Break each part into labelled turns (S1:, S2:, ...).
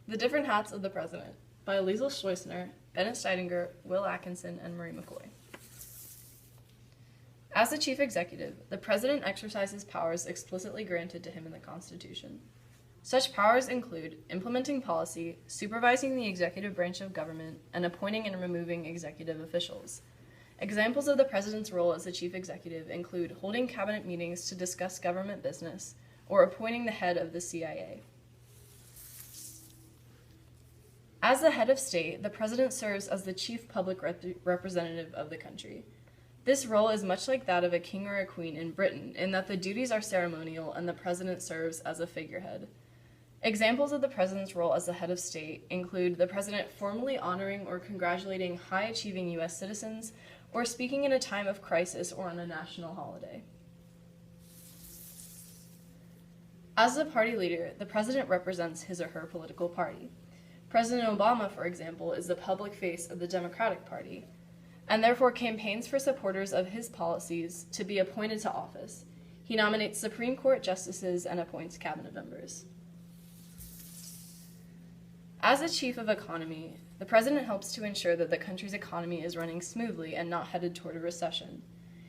S1: The Different Hats of the President by Liesl Schleusener, Bennett Steidinger, Will Atkinson, and Marie McCoy. As the chief executive, the president exercises powers explicitly granted to him in the Constitution. Such powers include implementing policy, supervising the executive branch of government, and appointing and removing executive officials. Examples of the president's role as the chief executive include holding cabinet meetings to discuss government business or appointing the head of the CIA. As the head of state, the president serves as the chief public representative of the country. This role is much like that of a king or a queen in Britain, in that the duties are ceremonial and the president serves as a figurehead. Examples of the president's role as the head of state include the president formally honoring or congratulating high-achieving U.S. citizens, or speaking in a time of crisis or on a national holiday. As the party leader, the president represents his or her political party. President Obama, for example, is the public face of the Democratic Party, and therefore campaigns for supporters of his policies to be appointed to office. He nominates Supreme Court justices and appoints cabinet members. As the chief of economy, the president helps to ensure that the country's economy is running smoothly and not headed toward a recession.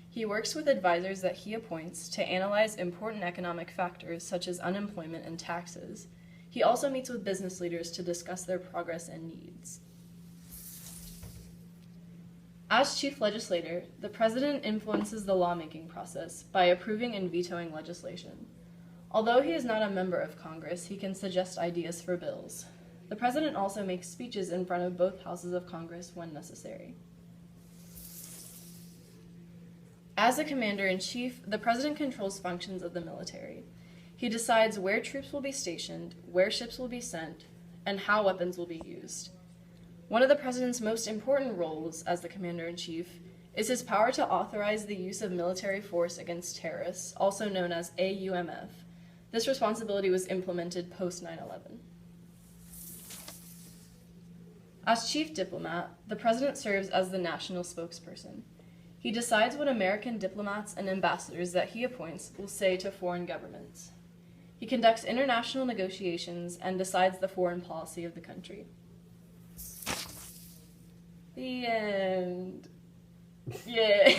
S1: He works with advisors that he appoints to analyze important economic factors such as unemployment and taxes. He also meets with business leaders to discuss their progress and needs. As chief legislator, the president influences the lawmaking process by approving and vetoing legislation. Although he is not a member of Congress, he can suggest ideas for bills. The president also makes speeches in front of both houses of Congress when necessary. As the commander-in-chief, the president controls functions of the military. He decides where troops will be stationed, where ships will be sent, and how weapons will be used. One of the president's most important roles as the commander-in-chief is his power to authorize the use of military force against terrorists, also known as AUMF. This responsibility was implemented post 9/11. As chief diplomat, the president serves as the national spokesperson. He decides what American diplomats and ambassadors that he appoints will say to foreign governments. He conducts international negotiations and decides the foreign policy of the country. The end. Yay!